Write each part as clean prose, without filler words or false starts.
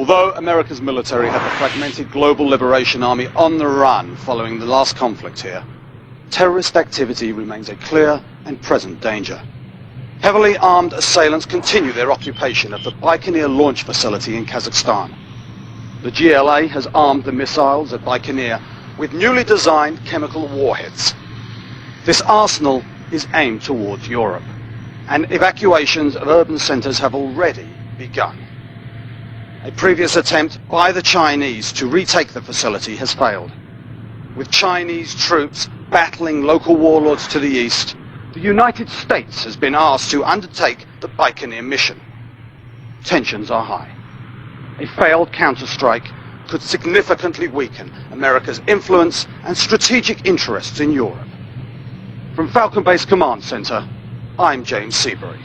Although America's military had the fragmented Global Liberation Army on the run following the last conflict here, terrorist activity remains a clear and present danger. Heavily armed assailants continue their occupation of the Baikonur launch facility in Kazakhstan. The GLA has armed the missiles at Baikonur with newly designed chemical warheads. This arsenal is aimed towards Europe, and evacuations of urban centers have already begun. A previous attempt by the Chinese to retake the facility has failed. With Chinese troops battling local warlords to the east, the United States has been asked to undertake the Baikonur mission. Tensions are high. A failed counterstrike could significantly weaken America's influence and strategic interests in Europe. From Falcon Base Command Center, I'm James Seabury.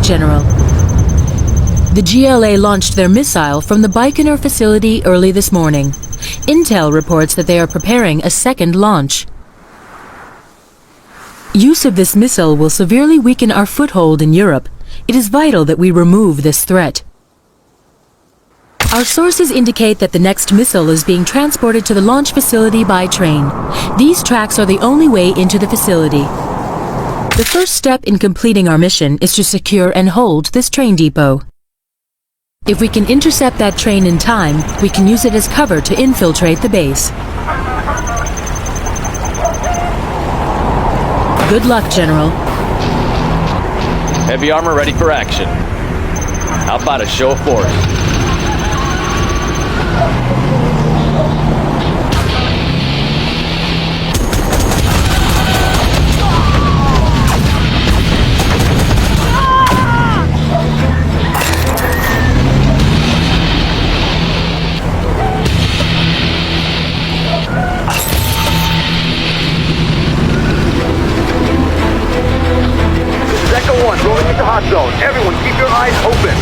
General. The GLA launched their missile from the Baikonur facility early this morning. Intel reports that they are preparing a second launch. Use of this missile will severely weaken our foothold in Europe. It is vital that we remove this threat. Our sources indicate that the next missile is being transported to the launch facility by train. These tracks are the only way into the facility. The first step in completing our mission is to secure and hold this train depot. If we can intercept that train in time, we can use it as cover to infiltrate the base. Good luck, General. Heavy armor ready for action. How about a show of force? Rolling into hot zone. Everyone keep your eyes open.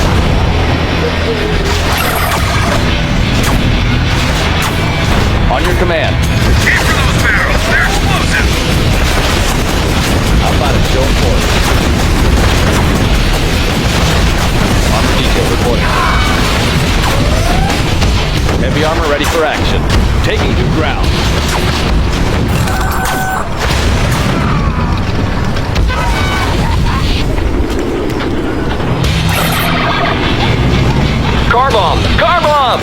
On your command. Aim for those barrels. They're explosive. How about a show of force? Armor detail reporting. Heavy armor ready for action. Taking to ground. Car bomb! Car bomb!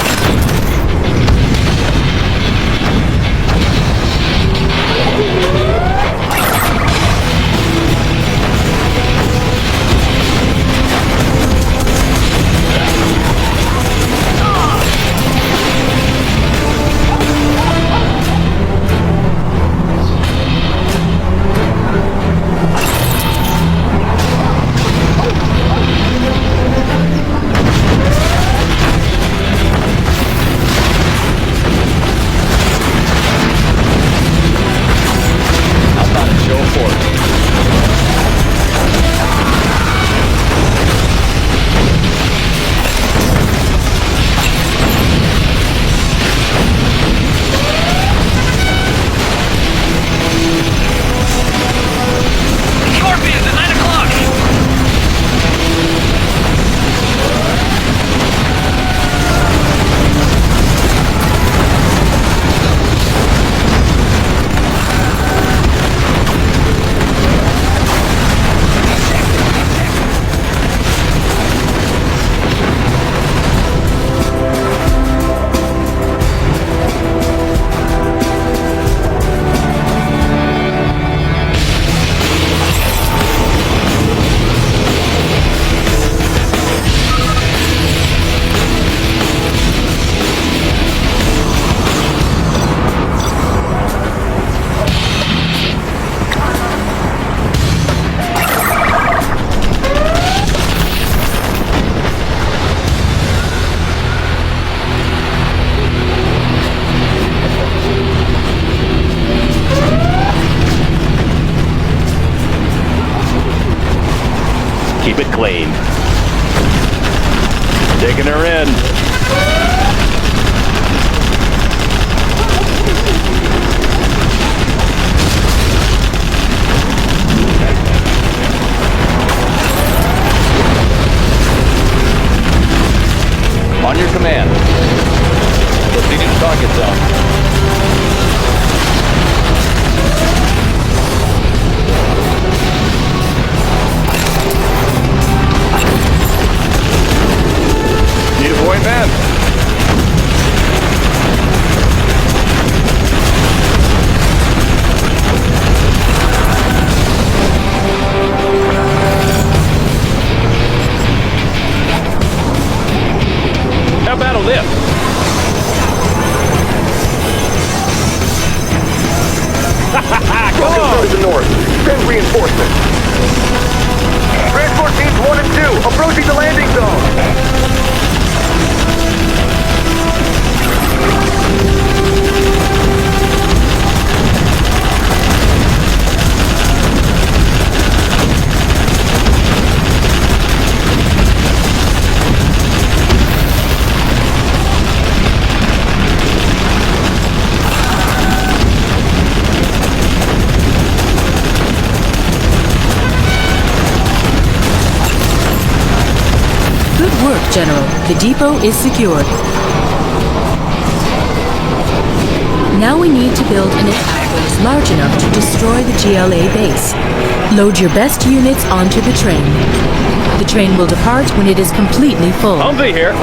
keep it clean. Taking her in. On your command. Proceeding to target zone. Need a point man. How about a lift? Go to the north. Send reinforcements. Transport teams 1 and 2 approaching the landing zone. Good work, General. The depot is secured. Now we need to build an attack that is large enough to destroy the GLA base. Load your best units onto the train. The train will depart when it is completely full. Humvee here.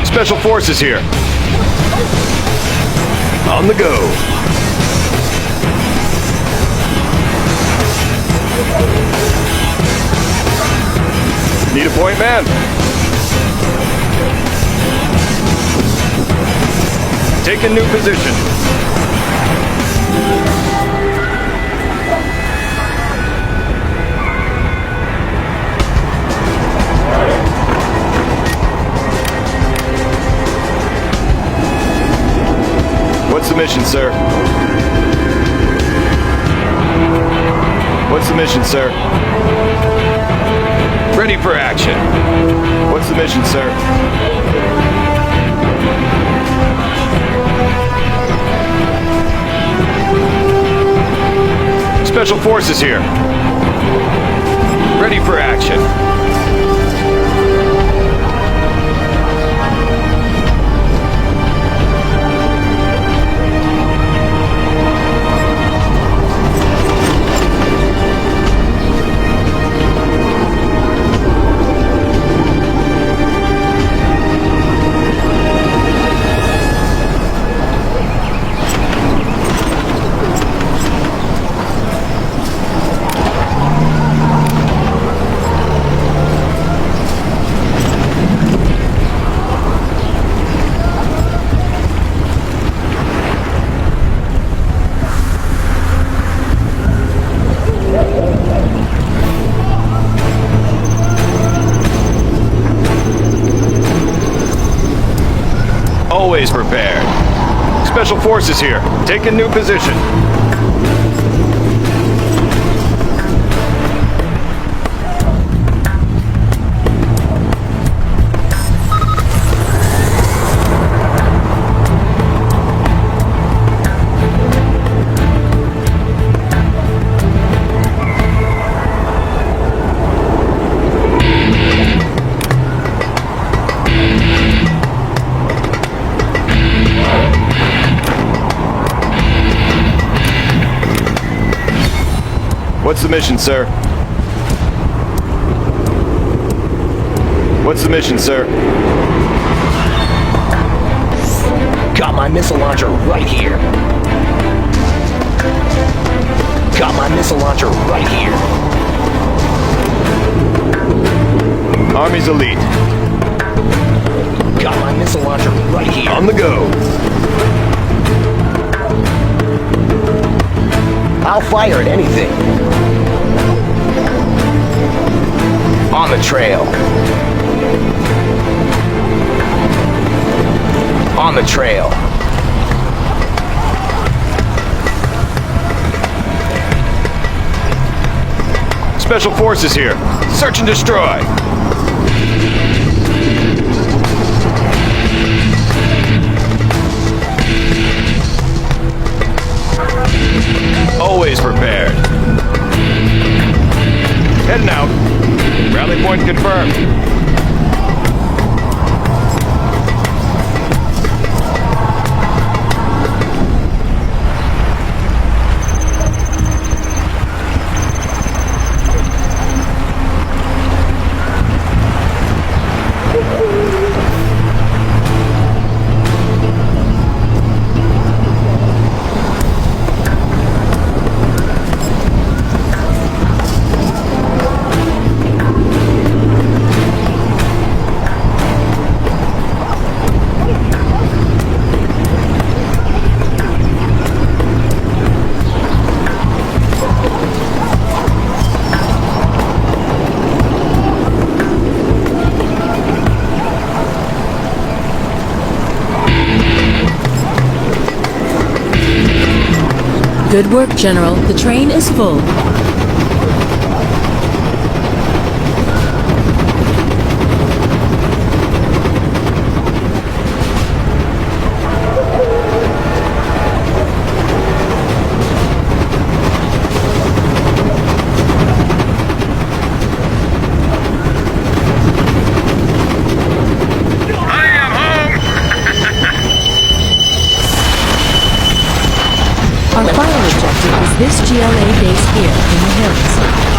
Special Forces here. On the go. Need a point man. Take a new position. What's the mission, sir? What's the mission, sir? Ready for action. What's the mission, sir? Special Forces here. Ready for action. Always prepared. Special Forces here. Take a new position. What's the mission, sir? What's the mission, sir? Got my missile launcher right here. Got my missile launcher right here. Army's elite. Got my missile launcher right here. On the go. I'll fire at anything. On the trail. On the trail. Special forces here. Search and destroy. Always prepared. Heading out. Rally point confirmed. Good work, General. The train is full. Our final objective is this GLA base here in the hills.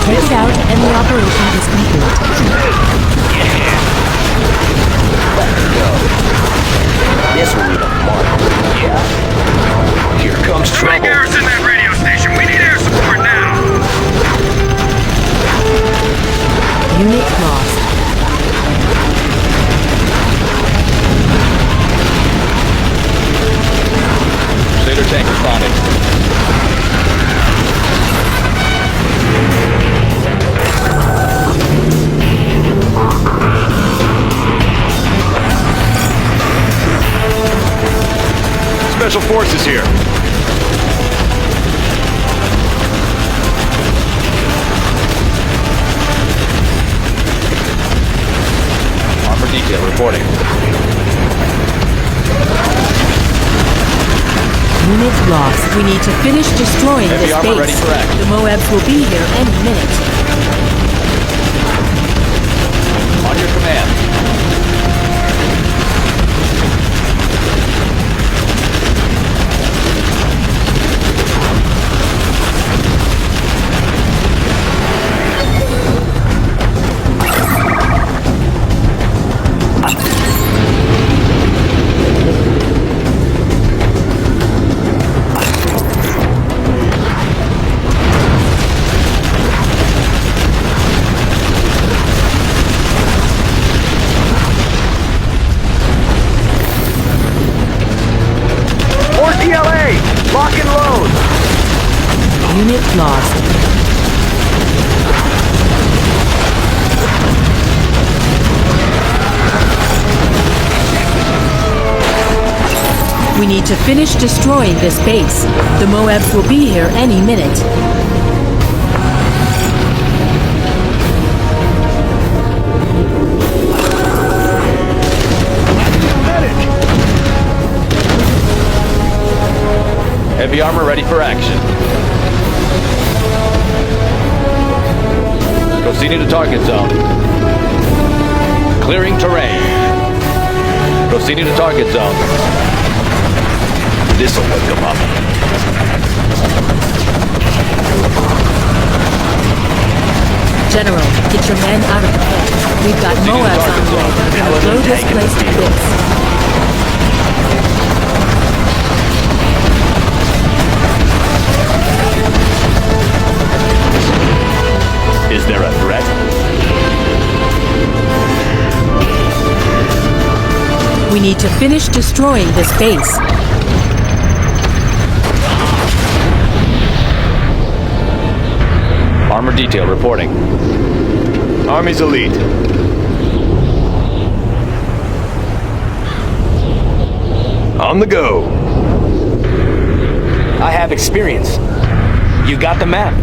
Take it out and the operation is complete. This will need a mark. Yeah. Here comes trouble. Garrison that radio station. We need air support now. Unit lost. Crusader tank responding. Special forces here. Armor detail reporting. Unit lost. We need to finish destroying Heavy this armor ready base. for action. The Moabs will be here any minute. On your command. TLA! Lock and load! Unit lost. We need to finish destroying this base. The Moabs will be here any minute. Heavy armor ready for action. Proceeding to target zone. Clearing terrain. Proceeding to target zone. This'll wake them up. General, get your men out of the pit. We've got Moabs on the way. We're gonna blow this place to bits. Is there a threat? We need to finish destroying this base. Armor detail reporting. Army's elite. On the go. I have experience. You got the map.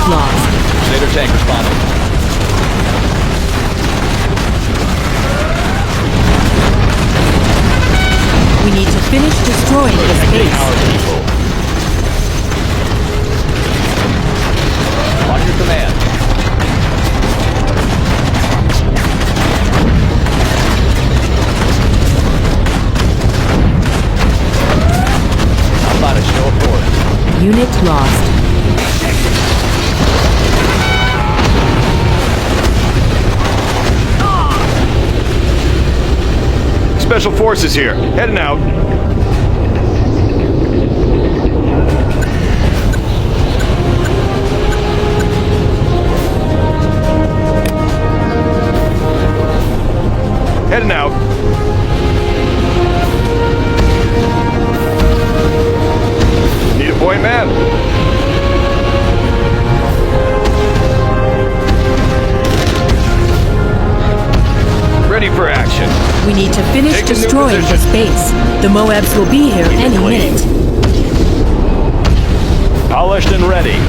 lost. Crusader tank responding. We need to finish destroying this base. Our people. On your command. How about a show of force? Unit lost. Special Forces here. Heading out. Heading out. Need a point man. Ready for action. We need to finish Take a new destroying position. this base. The Moabs will be here any clean. minute. Polished and ready.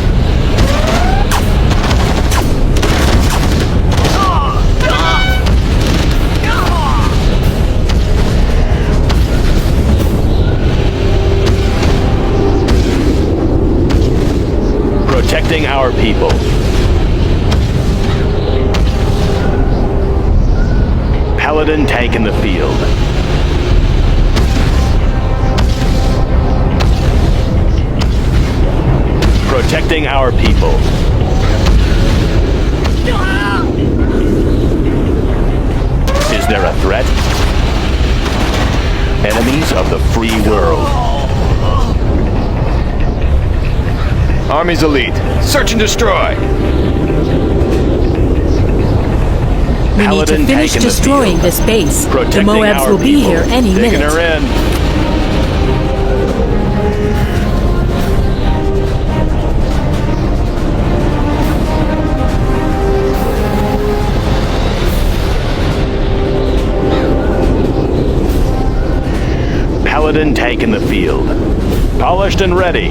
Protecting our people. Paladin tank in the field. Protecting our people. Is there a threat? Enemies of the free world. Army's elite. Search and destroy. We need Paladin to finish tank in the destroying field. this base. The Protecting Moabs our will be people. here any Taking minute. her in. Paladin tank in the field. Polished and ready.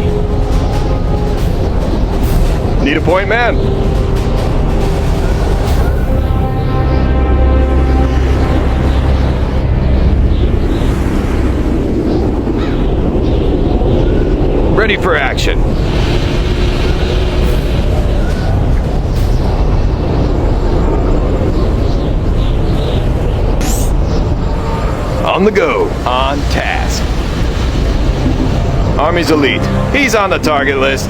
Need a point man. Ready for action. On the go. On task. Army's elite. He's on the target list.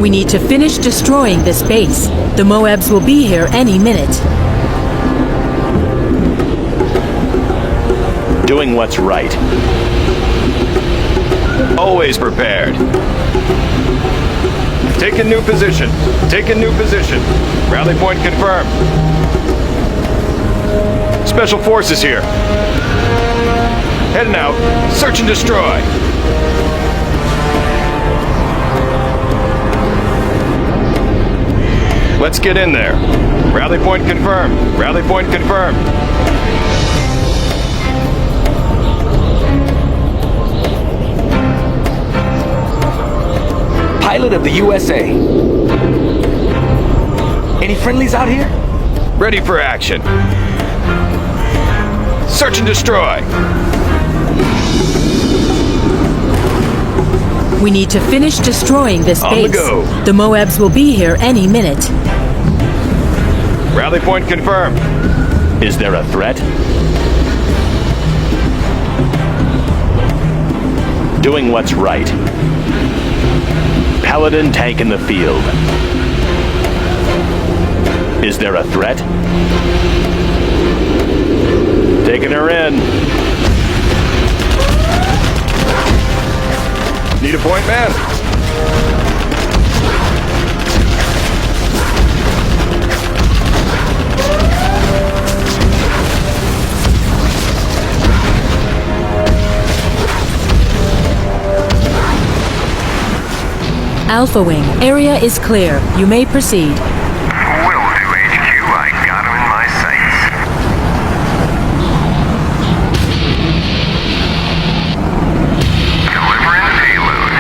We need to finish destroying this base. The Moabs will be here any minute. Doing what's right. Always prepared. Take a new position. Take a new position. Rally point confirmed. Special Forces here. Heading out. Search and destroy. Let's get in there. Rally point confirmed. Rally point confirmed. Pilot of the USA. Any friendlies out here? Ready for action. Search and destroy. We need to finish destroying this On the base. go. The Moabs will be here any minute. Rally point confirmed. Is there a threat? Doing what's right. Paladin tank in the field. Is there a threat? Taking her in. Need a point man. Alpha Wing, area is clear. You may proceed. Will do, HQ. I got him in my sights. Delivering payload.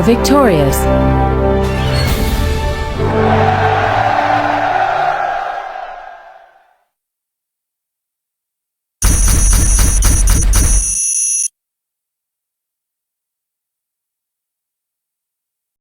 victorious.